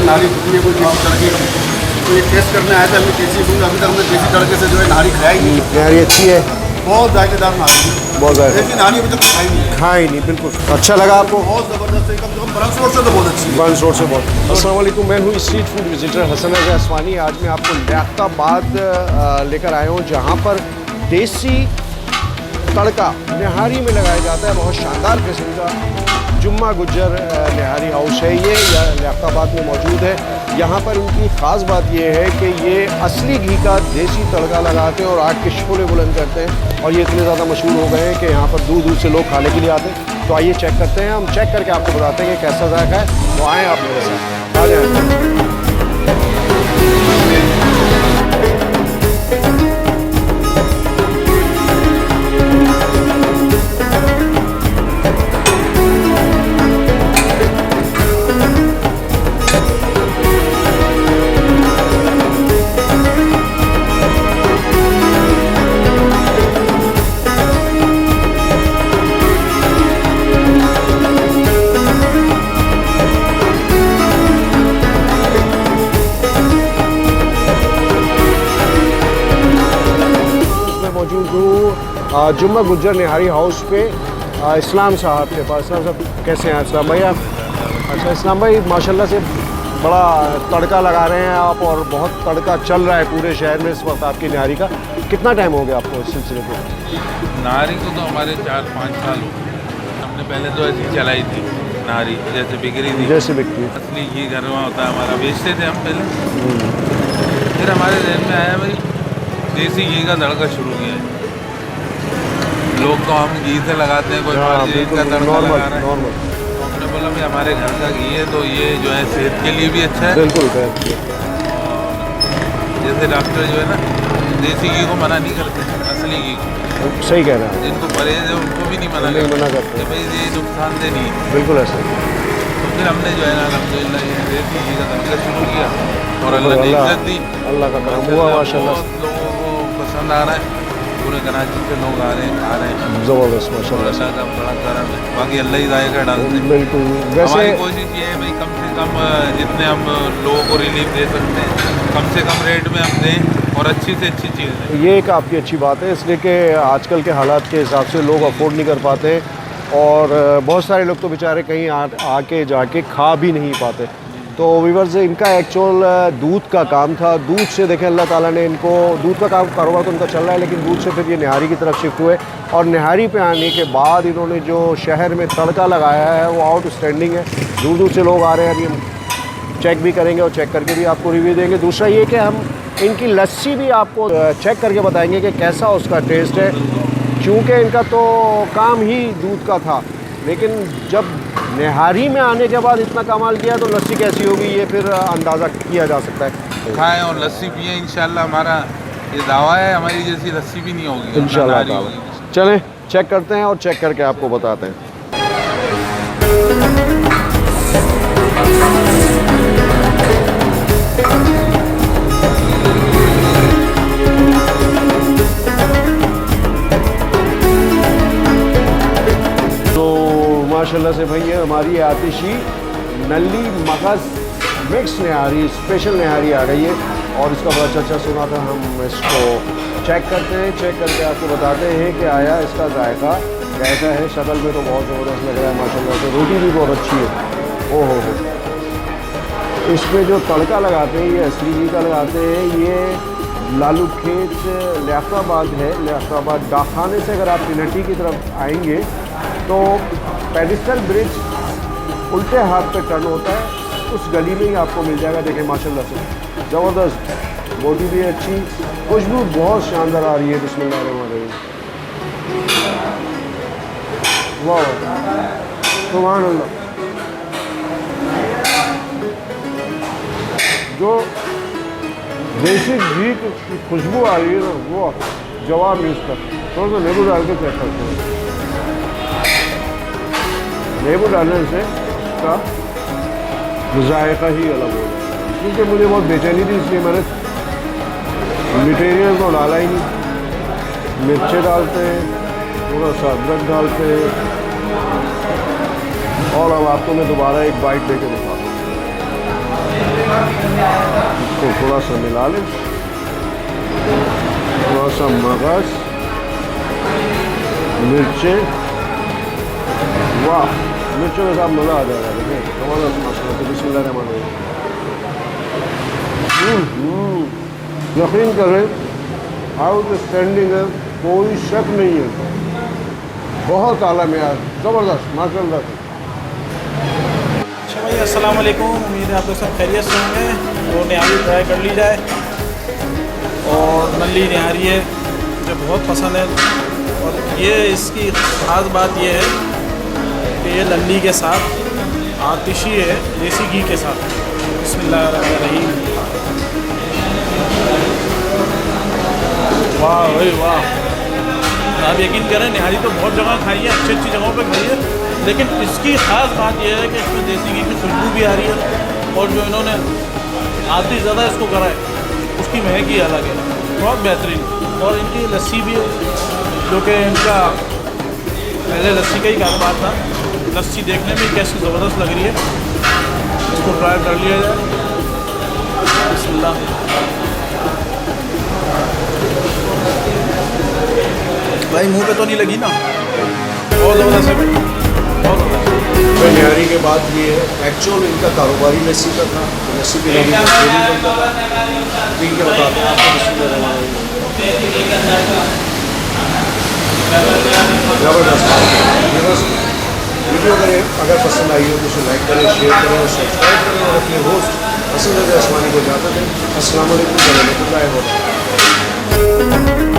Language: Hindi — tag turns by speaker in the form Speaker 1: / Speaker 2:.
Speaker 1: नारी कितनी है, कोई देसी तड़के की। तो ये टेस्ट करने आया था, हमने देसी दूंगा, अभी तक हमने देसी तड़के से जो है नारी खाई नहीं।
Speaker 2: नारी अच्छी है,
Speaker 1: बहुत जायकेदार नारी है,
Speaker 2: बहुत ज़्यादा
Speaker 1: देसी नारी अभी तक खाई नहीं है।
Speaker 2: खाई नहीं, बिल्कुल। अच्छा लगा आपको?
Speaker 1: बहुत ज़बरदस्त है, कम से कम बरसों से तो बहुत अच्छी है।
Speaker 2: बंस रोड से बहुत। अस्सलाम वालेकुम, मैं हूँ स्ट्रीट फूड विजिटर हसन रज़ा असवानी। आज मैं आपको लियाकताबाद लेकर आया हूँ, जहाँ पर देसी तड़का निहारी में लगाया जाता है। बहुत शानदार किस्म का जुम्मा गुज्जर निहारी हाउस है, ये लियाकताबाद में मौजूद है। यहाँ पर उनकी ख़ास बात ये है कि ये असली घी का देसी तड़का लगाते हैं और आग के शोले बुलंद करते हैं, और ये इतने ज़्यादा मशहूर हो गए हैं कि यहाँ पर दूर दूर से लोग खाने के लिए आते हैं। तो आइए चेक करते हैं, हम चेक करके आपको बताते हैं कि कैसा जायका है। तो आएँ आप मेरे साथ, आ जाएँ। मौजूद हूँ जुम्मा गुज्जर निहारी हाउस पे इस्लाम साहब के पास। इस्लाम साहब कैसे हैं? इस्लाम भाई आप? अच्छा इस्लाम भाई, माशाल्लाह से बड़ा तड़का लगा रहे हैं आप, और बहुत तड़का चल रहा है पूरे शहर में इस वक्त आपकी निहारी का। कितना टाइम हो गया आपको इस सिलसिले को?
Speaker 3: नारी को तो हमारे 4-5 साल हो गए। हमने पहले तो ऐसी चलाई थी नारी, जैसे बिक रही थी,
Speaker 2: जैसे बिकती है।
Speaker 3: असली घी घर में होता है हमारा, बेचते थे हम पहले। फिर हमारे जहन में आया भाई देसी घी का तड़का शुरू किया है। लोग तो हम घी से लगाते हैं, कोई मार्जिन का तड़का लगा रहा है। तो हमने बोला भाई हमारे घर का घी है, तो ये जो है सेहत के लिए भी अच्छा है।
Speaker 2: बिल्कुल।
Speaker 3: जैसे डॉक्टर जो है ना देसी घी को मना नहीं करते, असली घी को।
Speaker 2: सही कह रहे हैं,
Speaker 3: जिनको परहेज है उनको भी नहीं मना करते कि भाई ये नुकसानदेह नहीं है।
Speaker 2: बिल्कुल ऐसा।
Speaker 3: तो फिर हमने जो है ना अल्हम्दुलिल्लाह ये देसी घी का तड़का शुरू किया, और अल्लाह ने इज्जत दी,
Speaker 2: अल्लाह का करम हुआ माशाल्लाह।
Speaker 3: बहुत लोगों को पसंद आ रहा है, पूरे कराची से लोग आ रहे हैं, खा रहे हैं।
Speaker 2: ज़बरदस्त माशाल्लाह।
Speaker 3: अल्लाह का बड़ा करम है, बाकी अल्लाह ही जायका डालते हैं।
Speaker 2: बिल्कुल। वैसे
Speaker 3: हमारी कोशिश ये है भाई कम से कम जितने हम लोगों को रिलीफ दे सकते हैं, कम से कम रेट में हम दें, और अच्छी से अच्छी चीज़ दें।
Speaker 2: ये एक आपकी अच्छी बात है, इसलिए कि आजकल के हालात के हिसाब से लोग अफोर्ड नहीं कर पाते, और बहुत सारे लोग तो बेचारे कहीं आके जाके खा भी नहीं पाते। तो व्यूअर्स, इनका एक्चुअल दूध का काम था। दूध से देखें अल्लाह ताला ने इनको, दूध का काम कारोबार तो उनका चल रहा है, लेकिन दूध से फिर ये निहारी की तरफ शिफ्ट हुए, और निहारी पे आने के बाद इन्होंने जो शहर में तड़का लगाया है वो आउटस्टैंडिंग है। दूर दूर से लोग आ रहे हैं। अभी हम चेक भी करेंगे और चेक करके भी आपको रिव्यू देंगे। दूसरा ये कि हम इनकी लस्सी भी आपको चेक करके बताएंगे कि कैसा उसका टेस्ट है, क्योंकि इनका तो काम ही दूध का था, लेकिन जब निहारी में आने के बाद इतना कमाल किया तो लस्सी कैसी होगी ये फिर अंदाज़ा किया जा सकता है।
Speaker 3: खाएं और लस्सी पिए, इंशाल्लाह हमारा ये दावा है, हमारी जैसी लस्सी भी नहीं होगी
Speaker 2: इंशाल्लाह।
Speaker 3: नारी होगी।
Speaker 2: चलें चेक करते हैं और चेक करके आपको बताते हैं। माशाल्लाह से भाई ये हमारी आतिशी नली मगज़ मिक्स निहारी, स्पेशल निहारी आ गई है, और इसका बड़ा चर्चा सुना था। हम इसको चेक करते हैं, चेक करके आपको बताते हैं कि आया इसका जायका कैसा है। शक्ल में तो बहुत ज़बरदस्त लग रहा है माशाल्लाह से, रोटी भी बहुत अच्छी है। ओहो हो। इसमें जो तड़का लगाते हैं ये असली घी का लगाते हैं। ये लालू खेत लियाकताबाद है, लियाकताबाद डाकखाने से अगर आप पिनटी की तरफ आएंगे तो पेडिस्टल ब्रिज उल्टे हाथ पे टर्न होता है, उस गली में ही आपको मिल जाएगा। देखें माशाल्लाह से ज़बरदस्त, बॉडी भी अच्छी, खुशबू बहुत शानदार आ रही है। बिस्मिल्लाहिर्रहमानिर्रहीम, वाह सुभान अल्लाह। जो देसी घी की खुशबू आ रही है ना, वो जवाब नहीं उसका। थोड़ा सा नींबू डाल के चेक करते हैं। नींबू डालने से का जायका ही अलग हो गया, क्योंकि मुझे बहुत बेचैनी थी, इसलिए मैंने मटेरियल तो डाला ही नहीं। मिर्चें डालते हैं, थोड़ा सा अदरक डालते हैं, और अब आपको मैं दोबारा एक बाइट देके दिखाता हूँ। थोड़ा सा मिला लें, थोड़ा सा मगज, मिर्चें, वाह मिर्चों के साथ मज़ा आ जाएगा। देखिए ज़बरदस्त मसाला। तो बिस्मिल्लाहिर्रहमानिर्रहीम। यकीन करें आउटस्टैंडिंग है, कोई शक नहीं है, बहुत आला मेयार, ज़बरदस्त माशाल्लाह।
Speaker 4: अच्छा भाई अस्सलाम वालेकुम, उम्मीद है आप लोग सब खैरियत से होंगे। तो निहारी ट्राई कर ली जाए, और नली निहारी है मुझे बहुत पसंद है। और ये इसकी ख़ास बात ये है कि ये नली के साथ आतिशी है, देसी घी के साथ। बिस्मिल्लाहिर्रहमानिर्रहीम। वाह भाई वाह। आप यकीन करें निहारी तो बहुत जगह खाई है, अच्छी अच्छी जगहों पे खाई है, लेकिन इसकी ख़ास बात यह है कि इसमें देसी घी की खुशबू भी आ रही है, और जो इन्होंने आती ज़्यादा इसको करा है उसकी महक ही अलग है, बहुत बेहतरीन। और इनकी लस्सी भी है, जो कि इनका पहले लस्सी का ही कारोबार था। लस्सी देखने में कैसी ज़बरदस्त लग रही है, इसको ट्राई कर लिया जाए। बिस्मिल्लाह। भाई मुंह पे तो नहीं लगी ना, बहुत ज़बरदस्त है भाई, बहुत ज़बरदस्त।
Speaker 2: निहारी के बाद ये एक्चुअल इनका कारोबारी लस्सी का था, लस्सी के नाम पर पी के बताते हैं आपको। ज़बरदस्त। वीडियो अगर पसंद आई हो तो उसे लाइक करें, शेयर करें और सब्सक्राइब करें, और अपने होस्ट हसन रज़ा असमानी को इजाज़त दें। अस्सलाम वालेकुम व रहमतुल्लाहि व बरकातहू।